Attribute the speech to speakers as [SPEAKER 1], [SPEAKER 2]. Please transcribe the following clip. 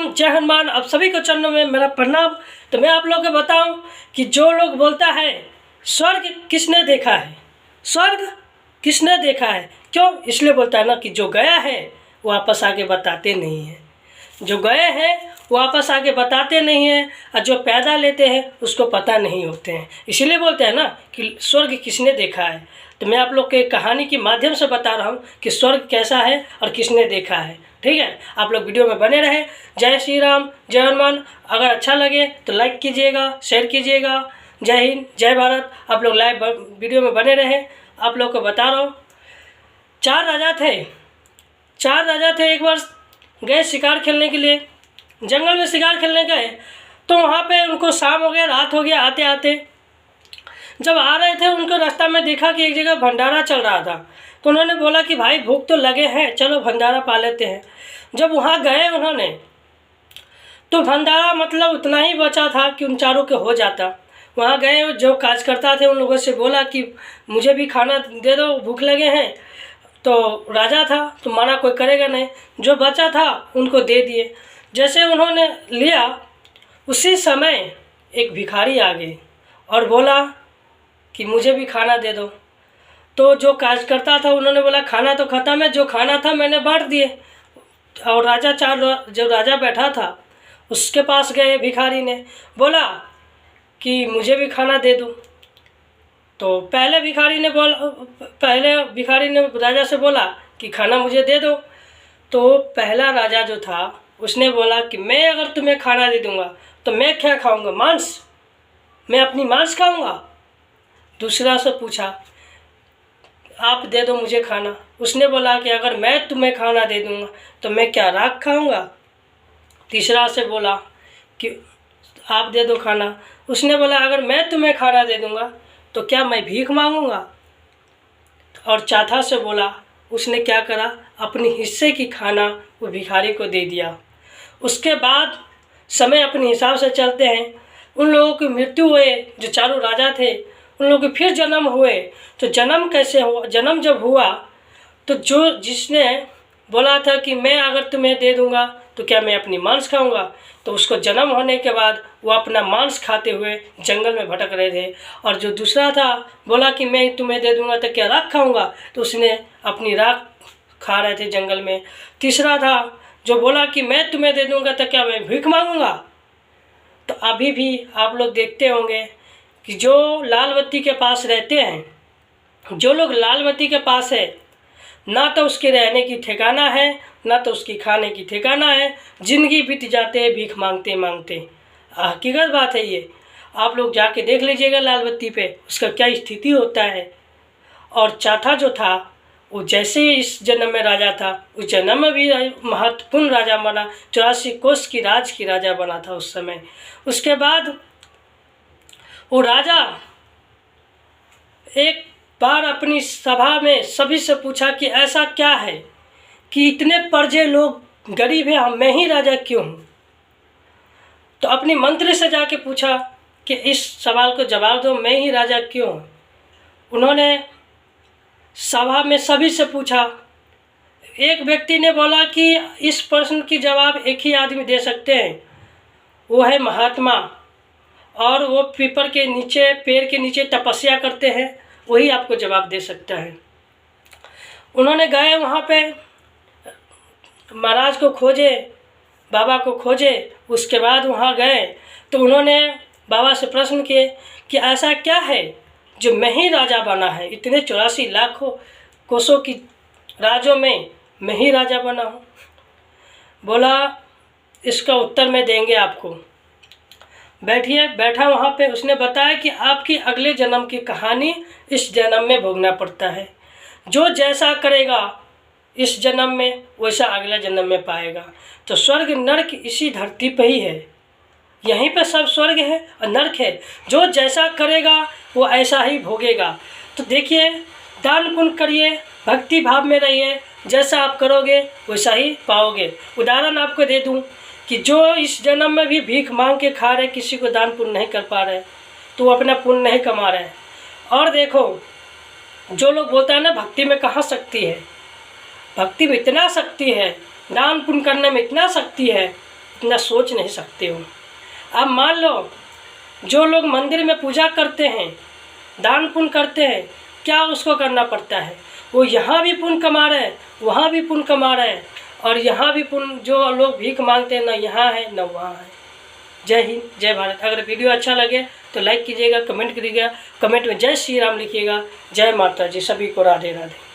[SPEAKER 1] राम, जय हनुमान। आप सभी को चरणों में मेरा प्रणाम। तो मैं आप लोगों को बताऊं कि जो लोग बोलता है स्वर्ग किसने देखा है, स्वर्ग किसने देखा है, क्यों इसलिए बोलता है ना कि जो गया है वो वापस आके बताते नहीं हैं, जो गए हैं वो वापस आके बताते नहीं हैं, और जो पैदा लेते हैं उसको पता नहीं होते हैं। इसीलिए बोलते हैं ना कि स्वर्ग किसने देखा है। तो मैं आप लोग के कहानी के माध्यम से बता रहा हूँ कि स्वर्ग कैसा है और किसने देखा है। ठीक है, आप लोग वीडियो में बने रहे। जय श्री राम, जय हनुमान। अगर अच्छा लगे तो लाइक कीजिएगा, शेयर कीजिएगा। जय हिंद, जय भारत। आप लोग लाइव वीडियो में बने रहे। आप लोग को बता रहा हूँ, चार राजा थे। एक बार गए शिकार खेलने के लिए, जंगल में शिकार खेलने गए। तो वहाँ पे उनको शाम हो गया, रात हो गया। आते आते जब आ रहे थे, उनको रास्ता में देखा कि एक जगह भंडारा चल रहा था। तो उन्होंने बोला कि भाई भूख तो लगे हैं, चलो भंडारा पा लेते हैं। जब वहाँ गए उन्होंने, तो भंडारा मतलब उतना ही बचा था कि उन चारों के हो जाता। वहाँ गए, जो कार्यकर्ता थे उन लोगों से बोला कि मुझे भी खाना दे दो, भूख लगे हैं। तो राजा था तो मना कोई करेगा नहीं, जो बचा था उनको दे दिए। जैसे उन्होंने लिया, उसी समय एक भिखारी आ गए और बोला कि मुझे भी खाना दे दो। तो जो कार्यकर्ता था उन्होंने बोला खाना तो ख़त्म है, जो खाना था मैंने बांट दिए। और जो राजा बैठा था उसके पास गए, भिखारी ने बोला कि मुझे भी खाना दे दो। तो पहले भिखारी ने राजा से बोला कि खाना मुझे दे दो। तो पहला राजा जो था उसने बोला कि मैं अगर तुम्हें खाना दे दूंगा तो मैं क्या खाऊंगा, मांस, मैं अपनी मांस खाऊंगा। दूसरा से पूछा, आप दे दो मुझे खाना। उसने बोला कि अगर मैं तुम्हें खाना दे दूंगा तो मैं क्या राख खाऊंगा। तीसरा से बोला कि आप दे दो खाना। उसने बोला अगर मैं तुम्हें खाना दे दूंगा तो क्या मैं भीख मांगूंगा। और चौथा से बोला, उसने क्या करा, अपने हिस्से की खाना वो भिखारी को दे दिया। उसके बाद समय अपने हिसाब से चलते हैं। उन लोगों की मृत्यु हुए, जो चारों राजा थे, उन लोगों के फिर जन्म हुए। तो जन्म कैसे हुआ, जन्म जब हुआ तो जिसने बोला था कि मैं अगर तुम्हें दे दूंगा तो क्या मैं अपनी मांस खाऊंगा, तो उसको जन्म होने के बाद वो अपना मांस खाते हुए जंगल में भटक रहे थे। और जो दूसरा था बोला कि मैं तुम्हें दे दूंगा तो क्या राख खाऊंगा, तो उसने अपनी राख खा रहे थे जंगल में। तीसरा था जो बोला कि मैं तुम्हें दे दूंगा तो क्या मैं भीख मांगूंगा। तो अभी भी आप लोग देखते होंगे कि जो लाल बत्ती के पास रहते हैं, जो लोग लाल बत्ती के पास है, ना तो उसके रहने की ठिकाना है, ना तो उसकी खाने की ठिकाना है। ज़िंदगी बीत जाते हैं भीख मांगते मांगते। हकीकत बात है ये, आप लोग जाके देख लीजिएगा लाल बत्ती पे उसका क्या स्थिति होता है। और चौथा जो था वो जैसे इस जन्म में राजा था, उस जन्म में भी महत्वपूर्ण राजा बना, 84 कोस की राजा बना था उस समय। उसके बाद वो राजा एक बार अपनी सभा में सभी से पूछा कि ऐसा क्या है कि इतने प्रजे लोग गरीब हैं, मैं ही राजा क्यों हूँ। तो अपनी मंत्री से जाके पूछा कि इस सवाल को जवाब दो, मैं ही राजा क्यों हूँ। उन्होंने सभा में सभी से पूछा। एक व्यक्ति ने बोला कि इस प्रश्न की जवाब एक ही आदमी दे सकते हैं, वो है महात्मा, और वो पीपल के नीचे, पेड़ के नीचे तपस्या करते हैं, वही आपको जवाब दे सकता है। उन्होंने गए वहाँ पे, महाराज को खोजे, बाबा को खोजे। उसके बाद वहाँ गए तो उन्होंने बाबा से प्रश्न किए कि ऐसा क्या है जो मैं ही राजा बना है, इतने 84 लाखों कोसों की राज्यों में मैं ही राजा बना हूँ। बोला इसका उत्तर मैं देंगे आपको, बैठिए। बैठा वहाँ पे, उसने बताया कि आपकी अगले जन्म की कहानी इस जन्म में भोगना पड़ता है। जो जैसा करेगा इस जन्म में वैसा अगले जन्म में पाएगा। तो स्वर्ग नरक इसी धरती पे ही है, यहीं पे सब स्वर्ग है और नरक है। जो जैसा करेगा वो ऐसा ही भोगेगा। तो देखिए, दान पुण्य करिए, भक्ति भाव में रहिए, जैसा आप करोगे वैसा ही पाओगे। उदाहरण आपको दे दूं कि जो इस जन्म में भी भीख मांग के खा रहे, किसी को दान पुण्य नहीं कर पा रहे, तो वो अपना पुण्य नहीं कमा रहे। और देखो, जो लोग बोलता है ना भक्ति में कहाँ शक्ति है, भक्ति में इतना शक्ति है, दान पुण्य करने में इतना शक्ति है इतना सोच नहीं सकते हो। अब मान लो जो लोग मंदिर में पूजा करते हैं, दान पुण्य करते हैं, क्या उसको करना पड़ता है? वो यहाँ भी पुण्य कमा रहे हैं, वहाँ भी पुण्य कमा रहे हैं, और यहाँ भी पुण्य, जो लोग भीख मांगते हैं ना यहाँ है ना वहाँ है। जय हिंद, जय भारत। अगर वीडियो अच्छा लगे तो लाइक कीजिएगा, कमेंट करिएगा, कमेंट में जय श्री राम लिखिएगा। जय माता जी, सभी को राधे राधे।